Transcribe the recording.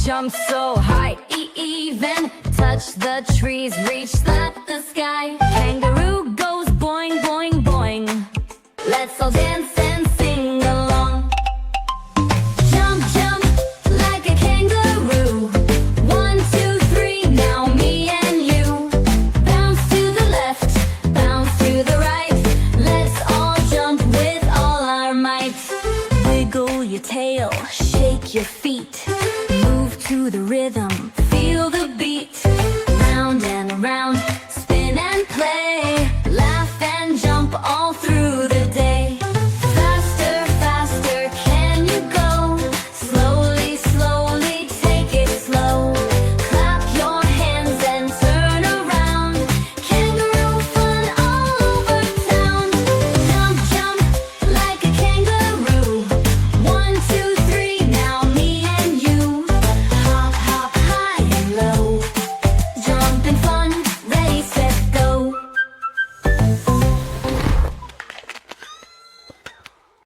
Jump so high, even touch the trees, reach the sky. Kangaroo goes boing, boing, boing. Let's all dance and sing along. Jump, jump like a kangaroo. 1, 2, 3, now me and you. Bounce to the left, bounce to the right. Let's all jump with all our might. Wiggle your tail,